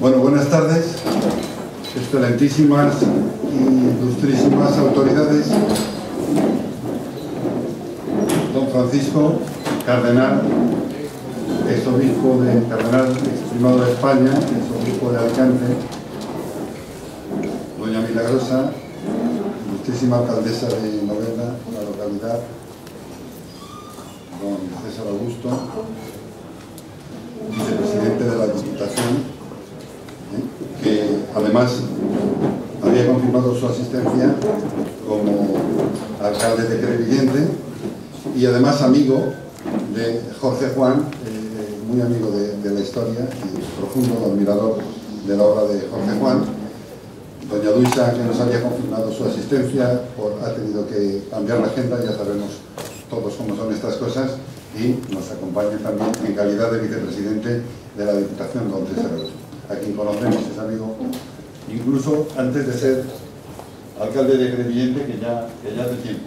Bueno, buenas tardes, excelentísimas y ilustrísimas autoridades, don Francisco, cardenal, exobispo de Cardenal, exprimado de España, exobispo de Alicante, doña Milagrosa, ilustrísima alcaldesa de Novelda, la localidad, don César Augusto, vicepresidente de la Diputación, que además había confirmado su asistencia como alcalde de Crevillente y además amigo de Jorge Juan, muy amigo de la historia y profundo admirador de la obra de Jorge Juan. Doña Luisa, que nos había confirmado su asistencia, ha tenido que cambiar la agenda, ya sabemos todos cómo son estas cosas, y nos acompaña también en calidad de vicepresidente de la Diputación, don César Augusto, a quien conocemos, es amigo, incluso antes de ser alcalde de Crevillente, que ya hace tiempo.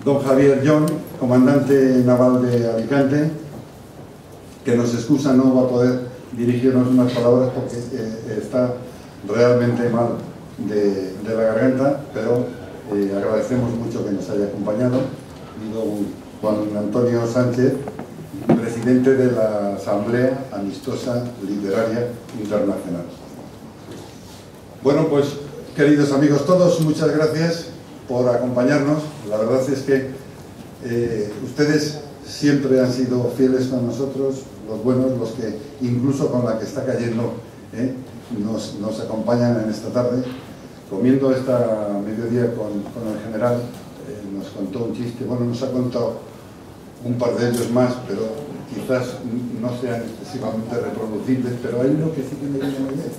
Don Javier John, comandante naval de Alicante, que nos excusa, no va a poder dirigirnos unas palabras porque está realmente mal de la garganta, pero agradecemos mucho que nos haya acompañado. Y don Juan Antonio Sánchez, presidente de la Asamblea Amistosa Literaria Internacional. Bueno, pues, queridos amigos todos, muchas gracias por acompañarnos. La verdad es que ustedes siempre han sido fieles con nosotros, los buenos, los que incluso con la que está cayendo nos acompañan en esta tarde. Comiendo esta mediodía con el general, nos contó un chiste, bueno, nos ha contado un par de ellos más, pero quizás no sean excesivamente reproducibles, pero hay uno que sí que me viene muy bien.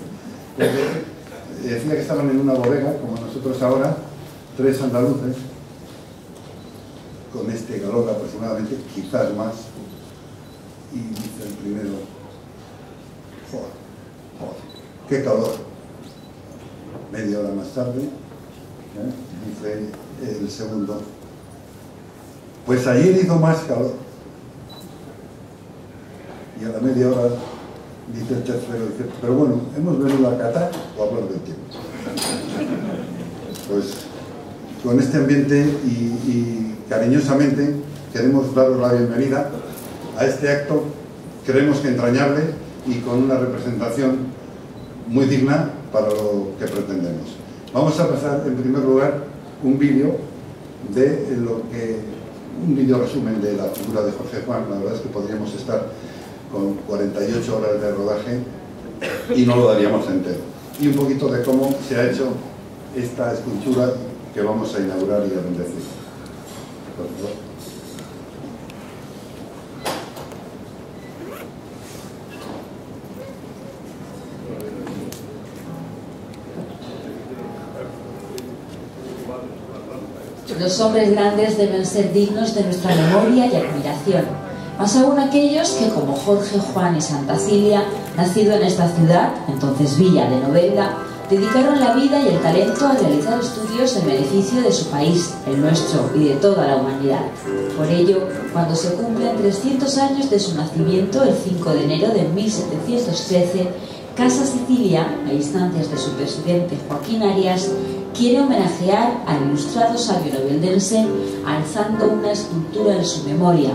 Decía que estaban en una bodega, como nosotros ahora, 3 andaluces, con este calor aproximadamente, quizás más, y dice el primero: joder, qué calor. Media hora más tarde, dice el segundo: pues ayer hizo más calor. Y a la media hora dice el tercero, dice: pero bueno, hemos venido a Qatar o a hablar del tiempo. Pues con este ambiente y cariñosamente queremos daros la bienvenida a este acto, creemos que entrañable y con una representación muy digna para lo que pretendemos. Vamos a pasar en primer lugar un vídeo de un vídeo resumen de la figura de Jorge Juan. La verdad es que podríamos estar con 48 horas de rodaje y no lo daríamos entero. Y un poquito de cómo se ha hecho esta escultura que vamos a inaugurar y a bendecir. Por favor. Los hombres grandes deben ser dignos de nuestra memoria y admiración, más aún aquellos que, como Jorge Juan y Santa Cilia, nacido en esta ciudad, entonces Villa de Novelda, dedicaron la vida y el talento a realizar estudios en beneficio de su país, el nuestro y de toda la humanidad. Por ello, cuando se cumplen 300 años de su nacimiento, el 5 de enero de 1713, Casa Sicilia, a instancias de su presidente Joaquín Arias, quiere homenajear al ilustrado sabio noveldense alzando una escultura en su memoria,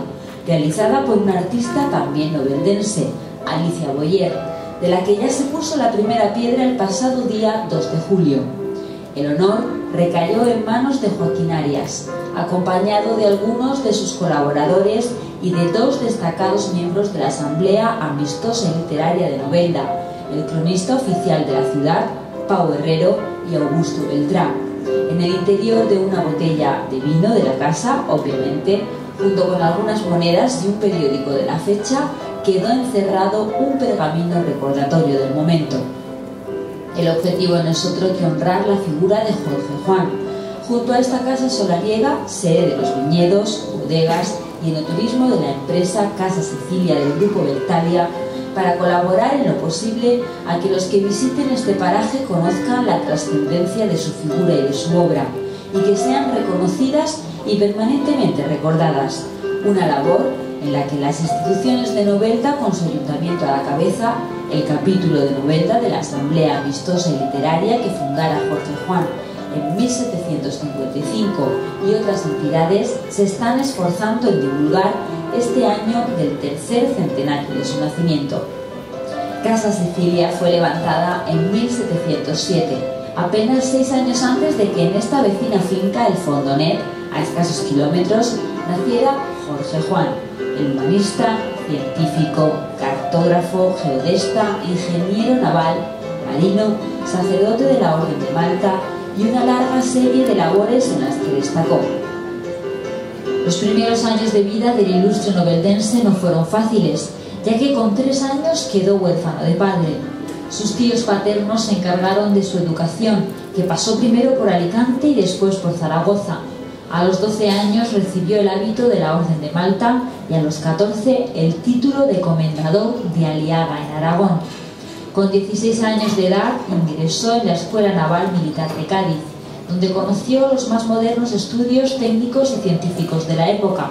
realizada por una artista también noveldense, Alicia Boyer, de la que ya se puso la primera piedra el pasado día 2 de julio. El honor recayó en manos de Joaquín Arias, acompañado de algunos de sus colaboradores y de 2 destacados miembros de la Asamblea Amistosa y Literaria de Novelda, el cronista oficial de la ciudad, Pau Herrero, y Augusto Beltrán. En el interior de una botella de vino de la casa, obviamente, junto con algunas monedas y un periódico de la fecha, quedó encerrado un pergamino recordatorio del momento. El objetivo no es otro que honrar la figura de Jorge Juan. Junto a esta casa solariega, sede de los viñedos, bodegas y enoturismo de la empresa Casa Sicilia del Grupo Bertalia, para colaborar en lo posible a que los que visiten este paraje conozcan la trascendencia de su figura y de su obra, y que sean reconocidas y permanentemente recordadas. Una labor en la que las instituciones de Novelda, con su ayuntamiento a la cabeza, el capítulo de Novelda de la Asamblea Amistosa y Literaria que fundara Jorge Juan en 1755 y otras entidades se están esforzando en divulgar este año del tercer centenario de su nacimiento. Casa Sicilia fue levantada en 1707, apenas 6 años antes de que en esta vecina finca El Fondonet, a escasos kilómetros, naciera Jorge Juan, el humanista, científico, cartógrafo, geodesta, ingeniero naval, marino, sacerdote de la Orden de Malta y una larga serie de labores en las que destacó. Los primeros años de vida del ilustre noveldense no fueron fáciles, ya que con 3 años quedó huérfano de padre. Sus tíos paternos se encargaron de su educación, que pasó primero por Alicante y después por Zaragoza. A los 12 años recibió el hábito de la Orden de Malta y a los 14 el título de comendador de Aliaga en Aragón. Con 16 años de edad ingresó en la Escuela Naval Militar de Cádiz, donde conoció los más modernos estudios técnicos y científicos de la época.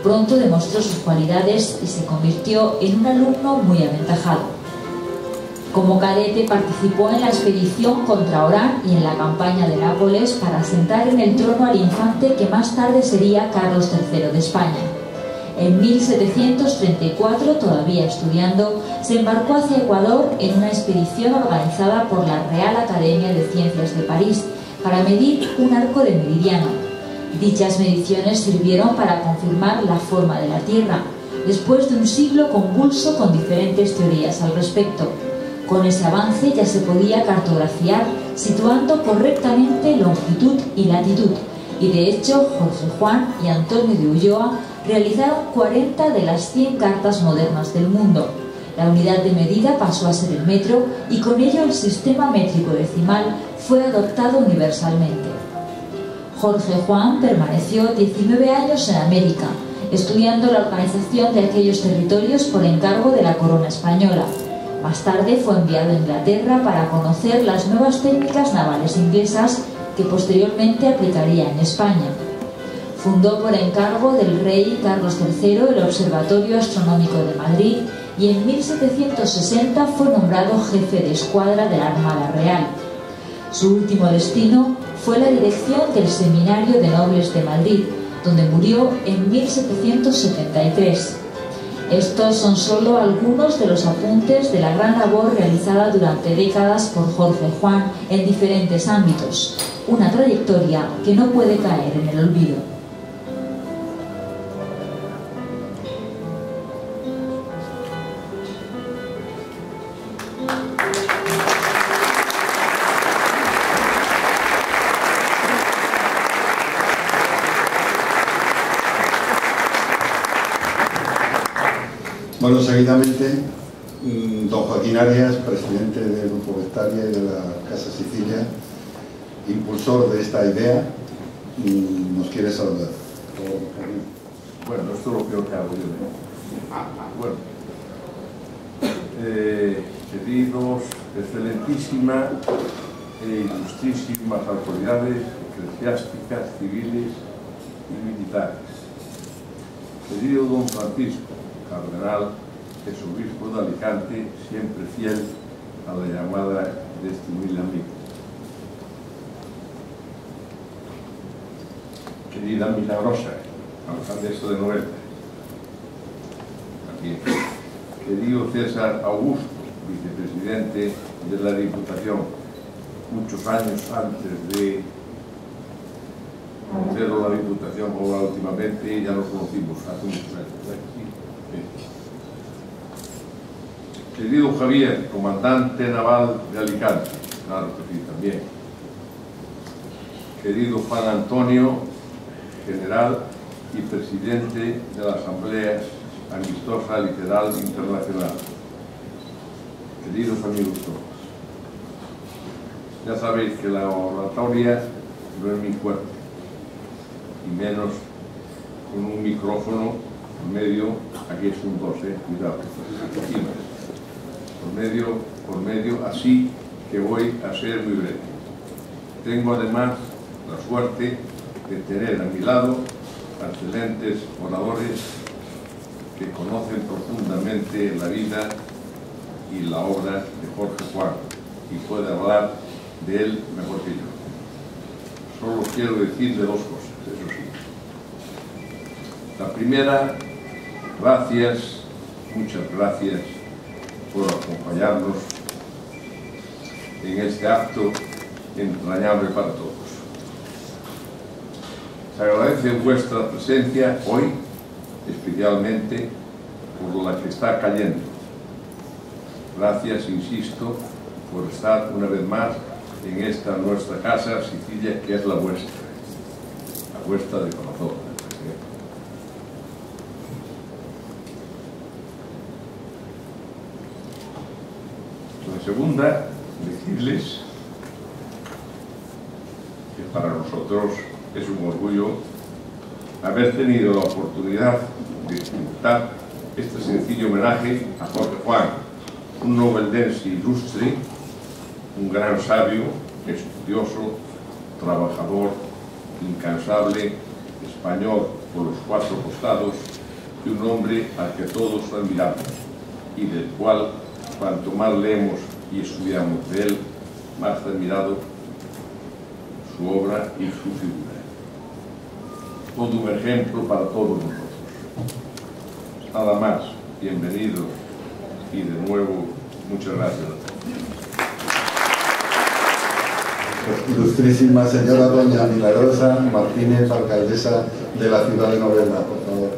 Pronto demostró sus cualidades y se convirtió en un alumno muy aventajado. Como cadete participó en la expedición contra Orán y en la campaña de Nápoles para sentar en el trono al infante que más tarde sería Carlos III de España. En 1734, todavía estudiando, se embarcó hacia Ecuador en una expedición organizada por la Real Academia de Ciencias de París para medir un arco de meridiano. Dichas mediciones sirvieron para confirmar la forma de la Tierra, después de un siglo convulso con diferentes teorías al respecto. Con ese avance ya se podía cartografiar situando correctamente longitud y latitud, y de hecho Jorge Juan y Antonio de Ulloa realizaron 40 de las 100 cartas modernas del mundo. La unidad de medida pasó a ser el metro y con ello el sistema métrico decimal fue adoptado universalmente. Jorge Juan permaneció 19 años en América, estudiando la organización de aquellos territorios por encargo de la corona española. Más tarde fue enviado a Inglaterra para conocer las nuevas técnicas navales inglesas que posteriormente aplicaría en España. Fundó por encargo del rey Carlos III el Observatorio Astronómico de Madrid y en 1760 fue nombrado jefe de escuadra de la Armada Real. Su último destino fue la dirección del Seminario de Nobles de Madrid, donde murió en 1773. Estos son solo algunos de los apuntes de la gran labor realizada durante décadas por Jorge Juan en diferentes ámbitos, una trayectoria que no puede caer en el olvido. Bueno, seguidamente, don Joaquín Arias, presidente del Grupo Vectaria y de la Casa Sicilia, impulsor de esta idea, nos quiere saludar. Bueno, esto es lo peor que hago yo. Bueno, queridos, excelentísimas e ilustrísimas autoridades eclesiásticas, civiles y militares. Querido don Francisco, cardenal, exobispo de Alicante, siempre fiel a la llamada de este humilde amigo. Querida Milagrosa, alcaldesa de Novelda. Aquí. Querido César Augusto, vicepresidente de la Diputación, muchos años antes de conocer la Diputación, ahora últimamente ya nos conocimos hace muchos años. Querido Javier, comandante naval de Alicante, claro que sí, también. Querido Juan Antonio, general y presidente de la Asamblea Amistosa Literal Internacional. Queridos amigos todos, ya sabéis que la oratoria no es mi fuerte, y menos con un micrófono en medio, aquí es un 12, cuidado, por medio, así que voy a ser muy breve. Tengo además la suerte de tener a mi lado a excelentes oradores que conocen profundamente la vida y la obra de Jorge Juan, y puede hablar de él mejor que yo. Solo quiero decirle dos cosas, eso sí. La primera, gracias, muchas gracias por acompañarnos en este acto entrañable para todos. Se agradece vuestra presencia hoy, especialmente por la que está cayendo. Gracias, insisto, por estar una vez más en esta nuestra casa, Sicilia, que es la vuestra de corazón. La segunda, decirles que para nosotros es un orgullo haber tenido la oportunidad de disfrutar este sencillo homenaje a Jorge Juan, un noveldense ilustre, un gran sabio, estudioso, trabajador, incansable, español por los cuatro costados, y un hombre al que todos admiramos y del cual, cuanto más leemos y estudiamos de él, más admirado su obra y su figura. Todo un ejemplo para todos nosotros. Nada más, bienvenido y de nuevo muchas gracias a todos. Ilustrísima señora doña Milagrosa Martínez, alcaldesa de la ciudad de Novelda, por favor.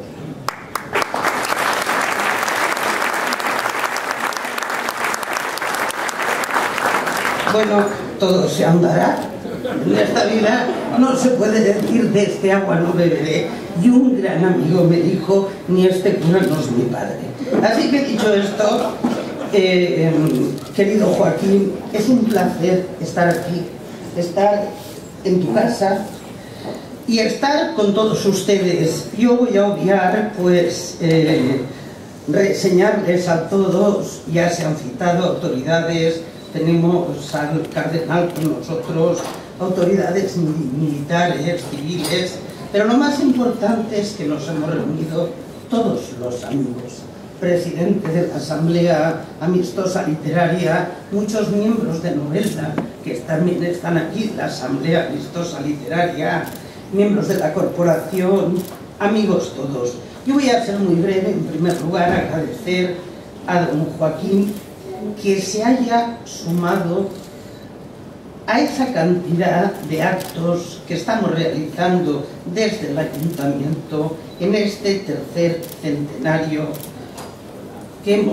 Bueno, todo se andará. En esta vida no se puede decir de este agua no beberé. Y un gran amigo me dijo, ni este cura no es mi padre. Así que dicho esto, querido Joaquín, es un placer estar aquí, estar en tu casa y estar con todos ustedes. Yo voy a obviar, pues, reseñarles a todos, ya se han citado autoridades, tenemos al cardenal con nosotros, autoridades militares, civiles, pero lo más importante es que nos hemos reunido todos los amigos. Presidente de la Asamblea Amistosa Literaria, muchos miembros de Novelda, que también están aquí, la Asamblea Amistosa Literaria, miembros de la corporación, amigos todos. Yo voy a ser muy breve. En primer lugar, agradecer a don Joaquín que se haya sumado a esa cantidad de actos que estamos realizando desde el Ayuntamiento en este tercer centenario que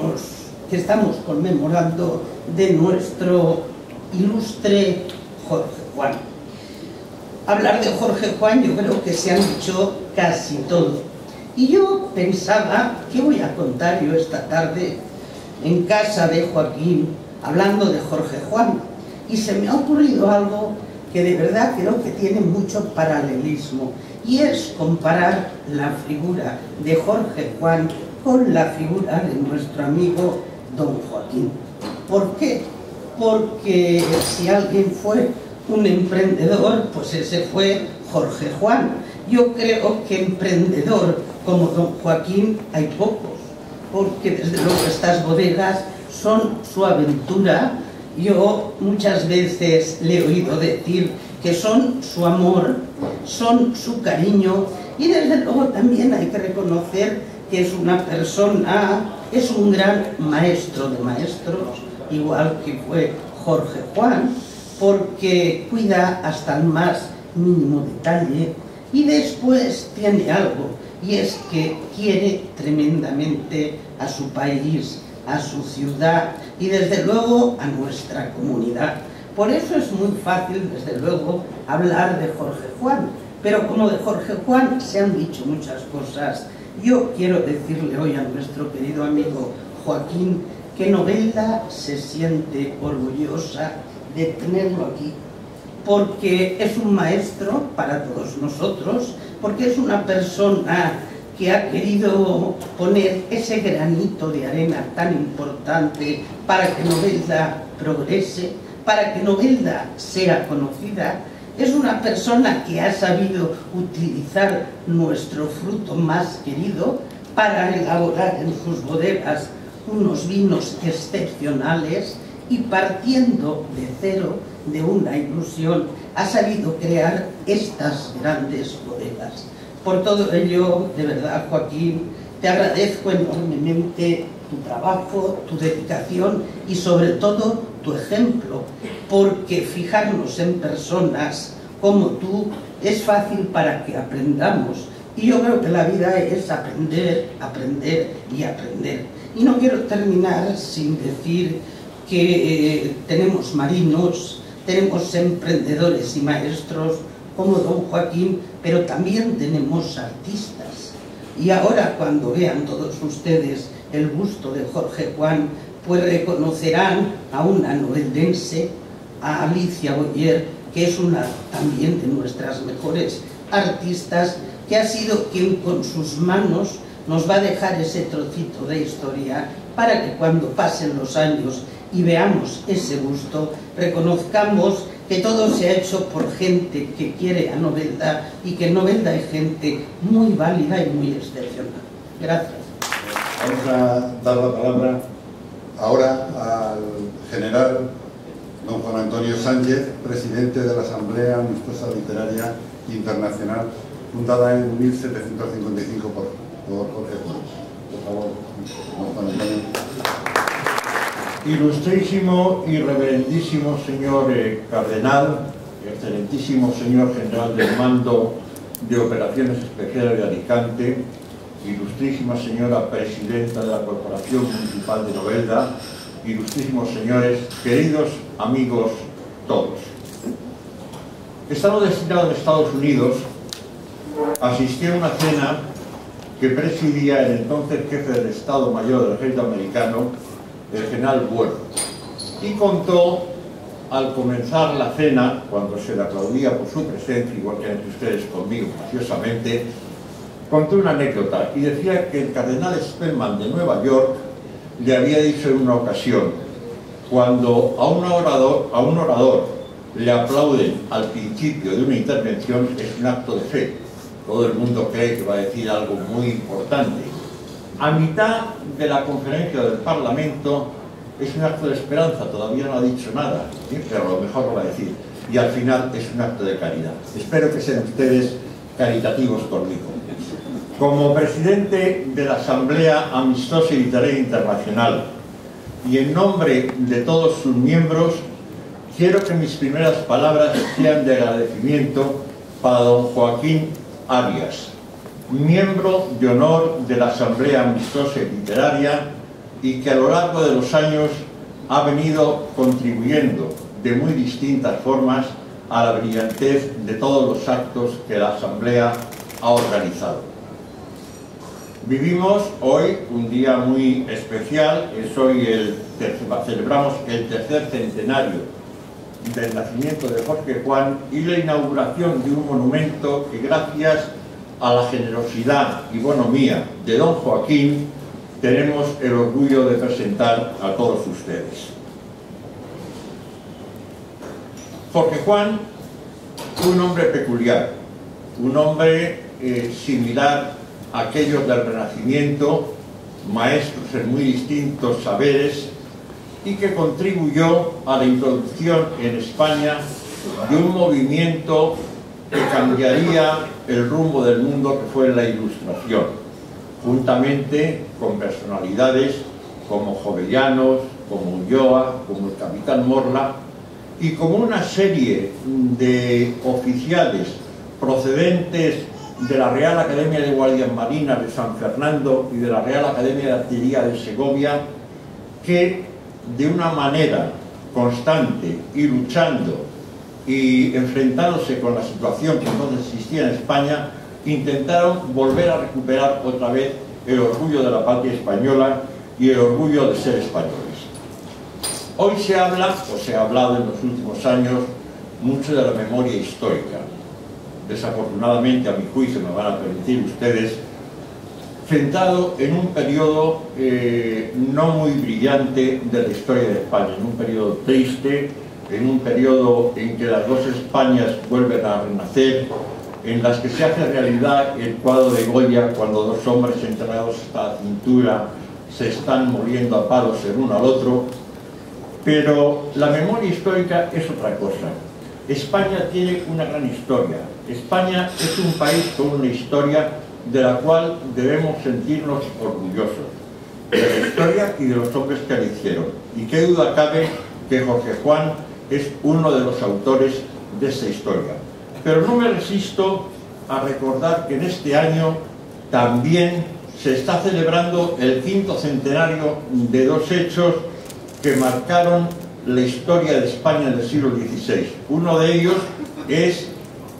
estamos conmemorando de nuestro ilustre Jorge Juan. Hablar de Jorge Juan, yo creo que se han dicho casi todo. Y yo pensaba, ¿qué voy a contar yo esta tarde en casa de Joaquín, hablando de Jorge Juan? Y se me ha ocurrido algo que de verdad creo que tiene mucho paralelismo, y es comparar la figura de Jorge Juan con la figura de nuestro amigo don Joaquín. ¿Por qué? Porque si alguien fue un emprendedor, pues ese fue Jorge Juan. Yo creo que emprendedor como don Joaquín hay pocos, porque desde luego estas bodegas son su aventura. Yo muchas veces le he oído decir que son su amor, son su cariño, y desde luego también hay que reconocer que es una persona, es un gran maestro de maestros, igual que fue Jorge Juan, porque cuida hasta el más mínimo detalle, y después tiene algo, y es que quiere tremendamente a su país, a su ciudad y desde luego a nuestra comunidad. Por eso es muy fácil, desde luego, hablar de Jorge Juan, pero como de Jorge Juan se han dicho muchas cosas, yo quiero decirle hoy a nuestro querido amigo Joaquín que Novelda se siente orgullosa de tenerlo aquí, porque es un maestro para todos nosotros, porque es una persona que ha querido poner ese granito de arena tan importante para que Novelda progrese, para que Novelda sea conocida. Es una persona que ha sabido utilizar nuestro fruto más querido para elaborar en sus bodegas unos vinos excepcionales y partiendo de cero, de una ilusión, ha sabido crear estas grandes bodegas. Por todo ello, de verdad, Joaquín, te agradezco enormemente tu trabajo, tu dedicación y sobre todo tu ejemplo, porque fijarnos en personas como tú es fácil para que aprendamos. Y yo creo que la vida es aprender, aprender y aprender. Y no quiero terminar sin decir que tenemos marinos, tenemos emprendedores y maestros como don Joaquín, pero también tenemos artistas. Y ahora, cuando vean todos ustedes el busto de Jorge Juan, pues reconocerán a una noveldense, a Alicia Boyer, que es una también de nuestras mejores artistas, que ha sido quien con sus manos nos va a dejar ese trocito de historia para que cuando pasen los años y veamos ese busto, reconozcamos que todo se ha hecho por gente que quiere a Novelda y que Novelda es gente muy válida y muy excepcional. Gracias. Vamos a dar la palabra ahora al general don Juan Antonio Sánchez, presidente de la Asamblea Amistosa Literaria Internacional, fundada en 1755 por Jorge Juan. Por favor, don Juan Antonio. Ilustrísimo y reverendísimo señor cardenal, excelentísimo señor general del mando de Operaciones Especiales de Alicante, ilustrísima señora presidenta de la Corporación Municipal de Novelda, ilustrísimos señores, queridos amigos todos. Estando destinado en Estados Unidos, asistí a una cena que presidía el entonces jefe del Estado Mayor del Ejército Americano, el general Bueno, y contó, al comenzar la cena, cuando se le aplaudía por su presencia, igual que entre ustedes conmigo, graciosamente, contó una anécdota y decía que el cardenal Spellman de Nueva York le había dicho en una ocasión, cuando a un orador le aplauden al principio de una intervención, es un acto de fe. Todo el mundo cree que va a decir algo muy importante. A mitad de la conferencia del Parlamento es un acto de esperanza, todavía no ha dicho nada, ¿sí? Pero a lo mejor lo va a decir. Y al final es un acto de caridad. Espero que sean ustedes caritativos conmigo. Como presidente de la Asamblea Amistosa y Literaria Internacional y en nombre de todos sus miembros, quiero que mis primeras palabras sean de agradecimiento para don Joaquín Arias, miembro de honor de la Asamblea Amistosa y Literaria y que a lo largo de los años ha venido contribuyendo de muy distintas formas a la brillantez de todos los actos que la Asamblea ha organizado. Vivimos hoy un día muy especial, es hoy celebramos el tercer centenario del nacimiento de Jorge Juan y la inauguración de un monumento que gracias a la generosidad y bonomía de don Joaquín tenemos el orgullo de presentar a todos ustedes. Jorge Juan, un hombre peculiar, un hombre similar a aquellos del Renacimiento, maestros en muy distintos saberes, y que contribuyó a la introducción en España de un movimiento que cambiaría el rumbo del mundo, que fue la Ilustración, juntamente con personalidades como Jovellanos, como Ulloa, como el capitán Morla, y como una serie de oficiales procedentes de la Real Academia de Guardias Marinas de San Fernando y de la Real Academia de Artillería de Segovia, que de una manera constante y luchando y enfrentándose con la situación que entonces existía en España, intentaron volver a recuperar otra vez el orgullo de la patria española y el orgullo de ser españoles. Hoy se habla, o se ha hablado en los últimos años, mucho de la memoria histórica. Desafortunadamente, a mi juicio, me van a permitir ustedes, centrado en un periodo no muy brillante de la historia de España, en un periodo triste, en un periodo en que las dos Españas vuelven a renacer, en las que se hace realidad el cuadro de Goya, cuando dos hombres enterrados hasta la cintura se están moliendo a palos el uno al otro, pero la memoria histórica es otra cosa. España tiene una gran historia. España es un país con una historia de la cual debemos sentirnos orgullosos, de la historia y de los hombres que la hicieron. Y qué duda cabe que Jorge Juan es uno de los autores de esa historia. Pero no me resisto a recordar que en este año también se está celebrando el 5º centenario de dos hechos que marcaron la historia de España en el siglo XVI. Uno de ellos es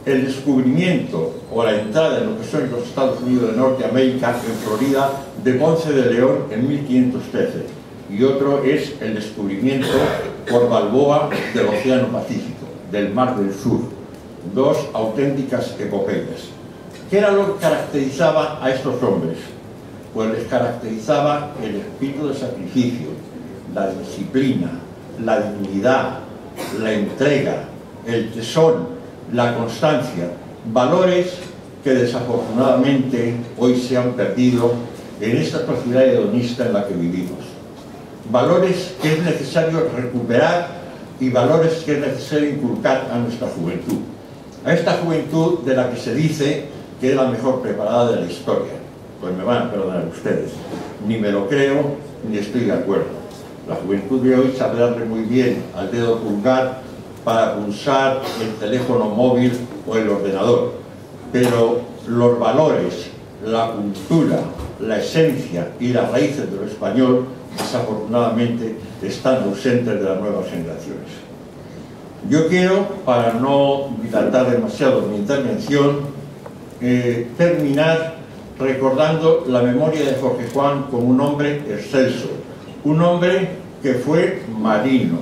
el descubrimiento o la entrada en lo que son los Estados Unidos de Norteamérica, en Florida, de Ponce de León en 1513. Y otro es el descubrimiento por Balboa del Océano Pacífico, del Mar del Sur. Dos auténticas epopeyas. ¿Qué era lo que caracterizaba a estos hombres? Pues les caracterizaba el espíritu de sacrificio, la disciplina, la dignidad, la entrega, el tesón, la constancia, valores que desafortunadamente hoy se han perdido en esta sociedad hedonista en la que vivimos. Valores que es necesario recuperar y valores que es necesario inculcar a nuestra juventud. A esta juventud de la que se dice que es la mejor preparada de la historia. Pues me van a perdonar ustedes. Ni me lo creo, ni estoy de acuerdo. La juventud de hoy sabe darle muy bien al dedo pulgar para pulsar el teléfono móvil o el ordenador. Pero los valores, la cultura, la esencia y las raíces de lo español, desafortunadamente, están ausentes de las nuevas generaciones. Yo quiero, para no dilatar demasiado mi intervención, terminar recordando la memoria de Jorge Juan como un hombre excelso, un hombre que fue marino,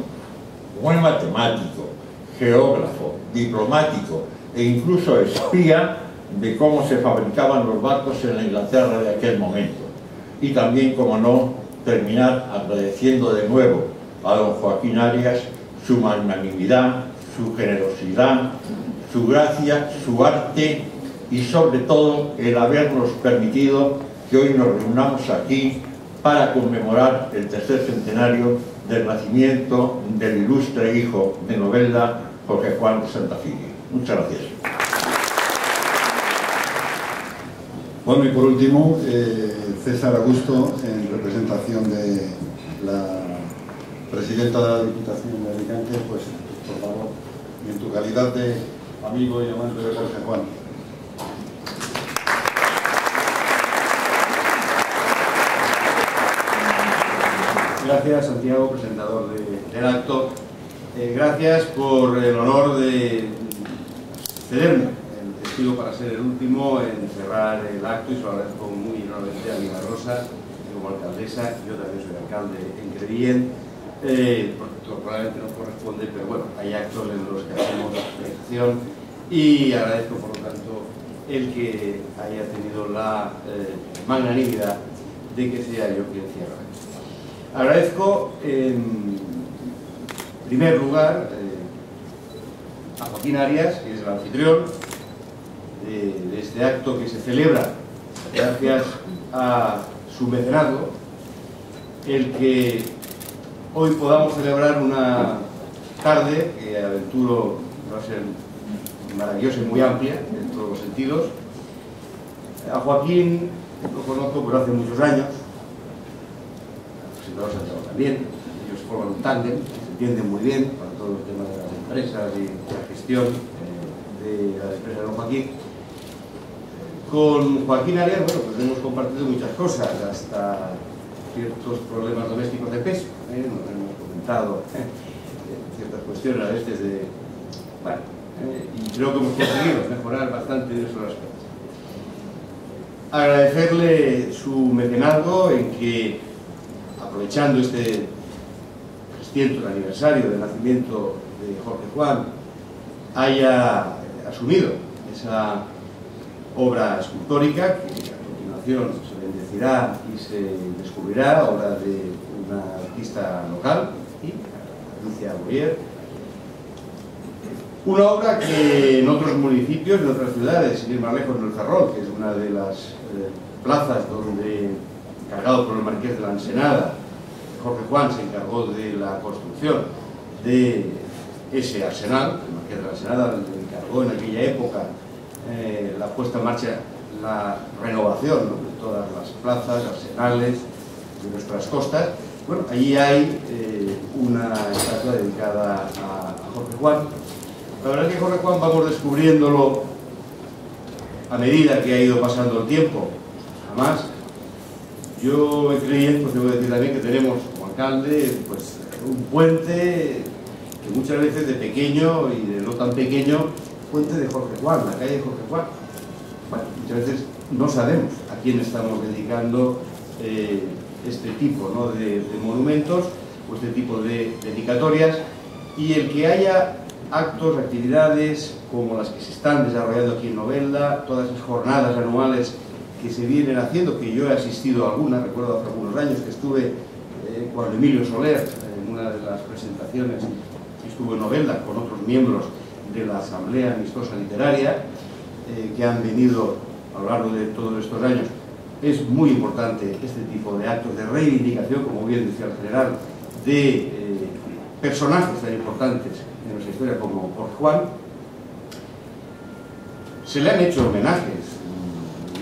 buen matemático, geógrafo, diplomático e incluso espía de cómo se fabricaban los barcos en la Inglaterra de aquel momento. Y también, como no, terminar agradeciendo de nuevo a don Joaquín Arias su magnanimidad, su generosidad, su gracia, su arte y sobre todo el habernos permitido que hoy nos reunamos aquí para conmemorar el 3er centenario del nacimiento del ilustre hijo de Novelda, Jorge Juan de Santafilia. Muchas gracias. Bueno, y por último, César Augusto, en representación de la presidenta de la Diputación de Alicante, pues por favor, y en tu calidad de amigo y amante de Jorge Juan. Gracias, Santiago, presentador del acto. Gracias por el honor de cederme el testigo para ser el último en cerrar el acto, y se lo agradezco muy enormemente a Miguel Rosa como alcaldesa. Yo también soy alcalde en Crevillent, porque probablemente no corresponde, pero bueno, hay actos en los que hacemos presentación, y agradezco por lo tanto el que haya tenido la magnanimidad de que sea yo quien cierra. Agradezco en primer lugar a Joaquín Arias, que es el anfitrión de este acto que se celebra gracias a su mecenazgo, el que hoy podamos celebrar una tarde que aventuro va a ser maravillosa y muy amplia en todos los sentidos. A Joaquín lo conozco por hace muchos años, Santiago también. Ellos forman un tándem, se entienden muy bien para todos los temas de las empresas y la gestión de la empresa de don Joaquín. Con Joaquín Arias, bueno, pues hemos compartido muchas cosas, hasta ciertos problemas domésticos de peso, nos hemos comentado ciertas cuestiones a veces de... Bueno, y creo que hemos conseguido mejorar bastante en esos aspectos. Agradecerle su mecenazgo en que, aprovechando este 300 aniversario del nacimiento de Jorge Juan, haya asumido esa obra escultórica que a continuación se bendecirá y se descubrirá, obra de una artista local, Alicia Boyer. Una obra que en otros municipios, en otras ciudades, sin ir más lejos, en el Ferrol, que es una de las plazas donde encargado por el marqués de la Ensenada. Jorge Juan se encargó de la construcción de ese arsenal. El marqués de la Ensenada le encargó en aquella época la puesta en marcha, la renovación, ¿no?, de todas las plazas, arsenales de nuestras costas. Bueno, allí hay una estatua dedicada a Jorge Juan. La verdad es que Jorge Juan vamos descubriéndolo a medida que ha ido pasando el tiempo. Además, yo me creí, pues debo decir también que tenemos como alcalde pues un puente que muchas veces de pequeño y de no tan pequeño, puente de Jorge Juan, la calle de Jorge Juan. Bueno, muchas veces no sabemos a quién estamos dedicando este tipo, ¿no?, de monumentos o este tipo de dedicatorias, y el que haya actos, actividades como las que se están desarrollando aquí en Novelda, todas esas jornadas anuales que se vienen haciendo, que yo he asistido a algunas, recuerdo hace algunos años que estuve con Emilio Soler en una de las presentaciones que estuvo en Novelda con otros miembros de la Asamblea Amistosa Literaria que han venido a lo largo de todos estos años. Es muy importante este tipo de actos de reivindicación, como bien decía el general, de personajes tan importantes en nuestra historia como Jorge Juan. Se le han hecho homenajes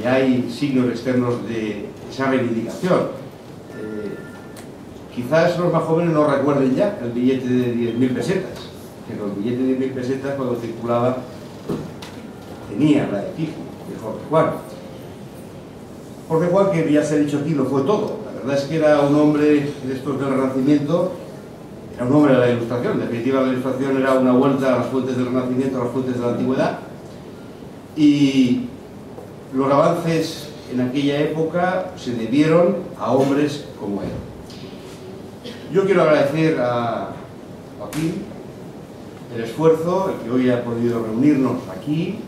y hay signos externos de esa reivindicación. Quizás los más jóvenes no recuerden ya el billete de 10.000 pesetas, que los billetes de 10.000 pesetas cuando circulaba tenía la efigie de Jorge Juan. Jorge Juan, que ya se ha dicho aquí, lo fue todo. La verdad es que era un hombre de estos del Renacimiento, era un hombre de la Ilustración. En definitiva, la Ilustración era una vuelta a las fuentes del Renacimiento, a las fuentes de la Antigüedad. Y los avances en aquella época se debieron a hombres como él. Yo quiero agradecer a Joaquín el esfuerzo, el que hoy ha podido reunirnos aquí,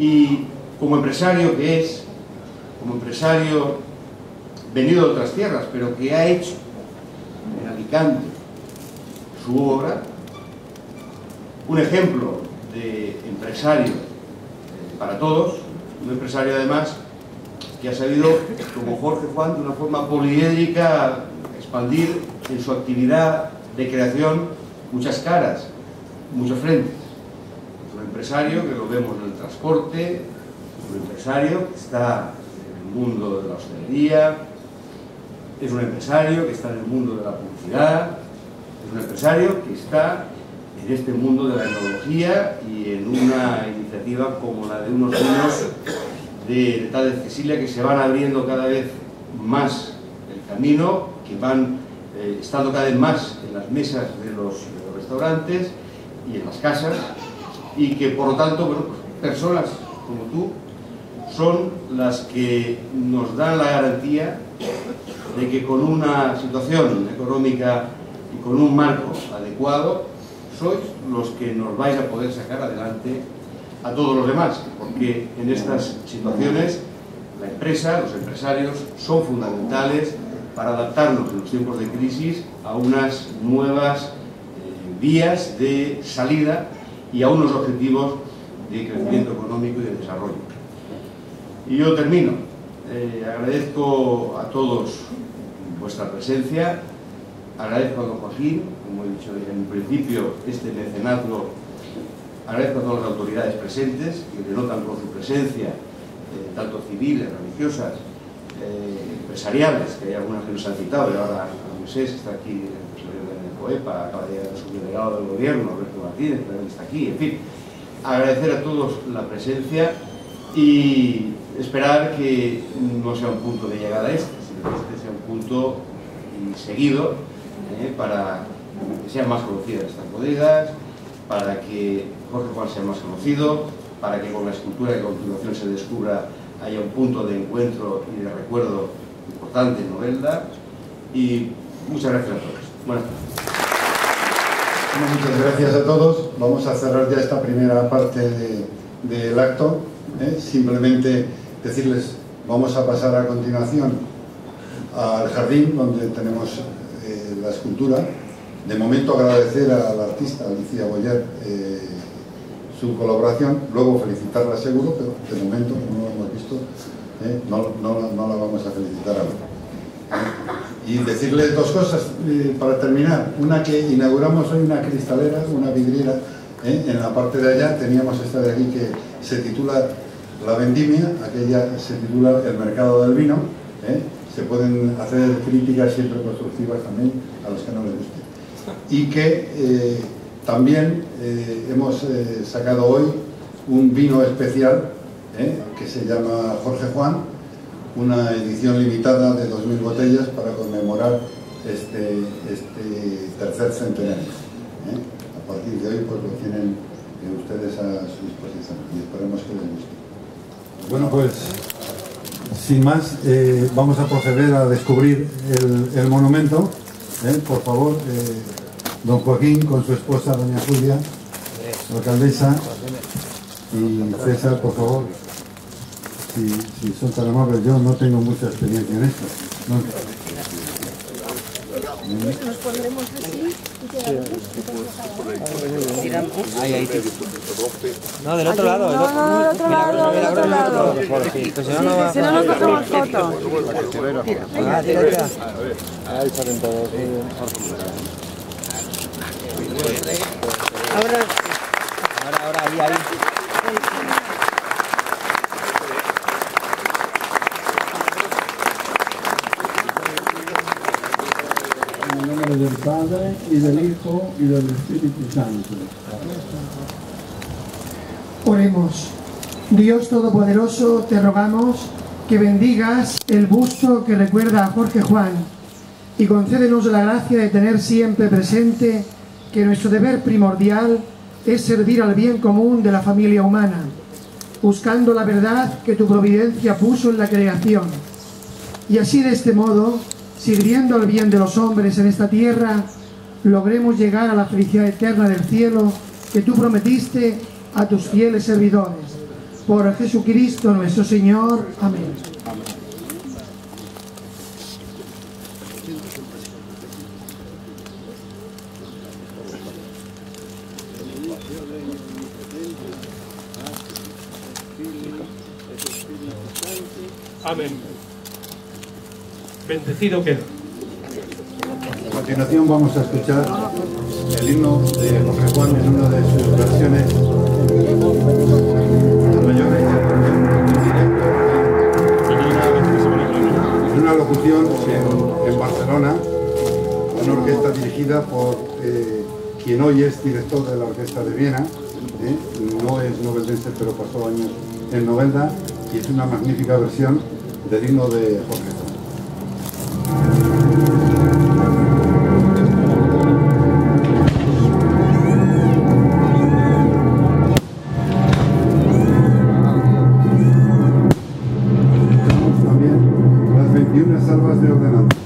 y como empresario que es, como empresario venido de otras tierras, pero que ha hecho en Alicante su obra, un ejemplo de empresario para todos, un empresario además que ha sabido, como Jorge Juan, de una forma poliédrica, expandir en su actividad de creación muchas caras, muchos frentes. Es un empresario que lo vemos en el transporte, es un empresario que está en el mundo de la hostelería, es un empresario que está en el mundo de la publicidad, es un empresario que está en este mundo de la tecnología y en una iniciativa como la de unos niños de Tadez Cecilia, que se van abriendo cada vez más el camino, que van estando cada vez más en las mesas de los restaurantes y en las casas, y que por lo tanto, bueno, pues, personas como tú son las que nos dan la garantía de que con una situación económica y con un marco adecuado sois los que nos vais a poder sacar adelante a todos los demás, porque en estas situaciones la empresa, los empresarios son fundamentales para adaptarnos en los tiempos de crisis a unas nuevas vías de salida y a unos objetivos de crecimiento económico y de desarrollo. Y yo termino. Agradezco a todos vuestra presencia, agradezco a don Joaquín, como he dicho en un principio, este mecenazgo, agradezco a todas las autoridades presentes que denotan con su presencia, tanto civiles, religiosas, empresariales, que hay algunas que nos han citado, y ahora Moisés está aquí, el señor de COEPA, acaba de llegar el subdelegado del gobierno, Alberto Martínez, que también está aquí, en fin, agradecer a todos la presencia y esperar que no sea un punto de llegada sino que este sea un punto seguido para que sean más conocidas estas bodegas, para que Jorge Juan sea más conocido, para que con la escultura que a continuación se descubra haya un punto de encuentro y de recuerdo importante en Novelda. Y muchas gracias a todos. Buenas tardes. Bueno, muchas gracias a todos. Vamos a cerrar ya esta primera parte del acto. Simplemente decirles, vamos a pasar a continuación al jardín donde tenemos la escultura. De momento agradecer a la artista Alicia Boyer su colaboración, luego felicitarla seguro, pero de momento, como no lo hemos visto, no la vamos a felicitar ahora. Y decirles dos cosas para terminar. Una, que inauguramos hoy una cristalera, una vidriera, en la parte de allá. Teníamos esta de aquí que se titula La Vendimia, aquella se titula El Mercado del Vino. Se pueden hacer críticas siempre constructivas también a los que no les guste. Y que también hemos sacado hoy un vino especial que se llama Jorge Juan, una edición limitada de 2000 botellas para conmemorar este tercer centenario. A partir de hoy pues lo tienen ustedes a su disposición y esperemos que les guste. Bueno, pues sin más vamos a proceder a descubrir el monumento. Por favor, don Joaquín con su esposa doña Julia, la alcaldesa, y César, por favor. Si son tan amables, yo no tengo mucha experiencia en esto. Nos pondremos así y ahí. No, del otro lado. No, del otro lado. Pues si no nos cogemos fotos. Tira. Ahí salen todos. Ahora, ahí. En el nombre del Padre, y del Hijo, y del Espíritu Santo. Oremos. Dios Todopoderoso, te rogamos que bendigas el busto que recuerda a Jorge Juan y concédenos la gracia de tener siempre presente que nuestro deber primordial es servir al bien común de la familia humana, buscando la verdad que tu providencia puso en la creación. Y así, de este modo, sirviendo al bien de los hombres en esta tierra, logremos llegar a la felicidad eterna del cielo que tú prometiste a tus fieles servidores. Por Jesucristo nuestro Señor. Amén. Amén. Bendecido queda. A continuación vamos a escuchar el himno de Jorge Juan en una de sus versiones. En una locución en Barcelona, una orquesta dirigida por quien hoy es director de la Orquesta de Viena. No es noveldense, pero pasó años en Novelda, y es una magnífica versión del himno de Jorge Juan. También las 21 salvas de ordenanza.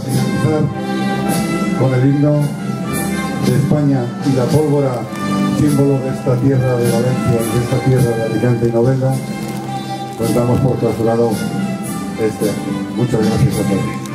finalizar con el himno de España y la pólvora, símbolo de esta tierra de Valencia y de esta tierra de Alicante y Novelda, pues damos por clausurado este año. Muchas gracias a todos.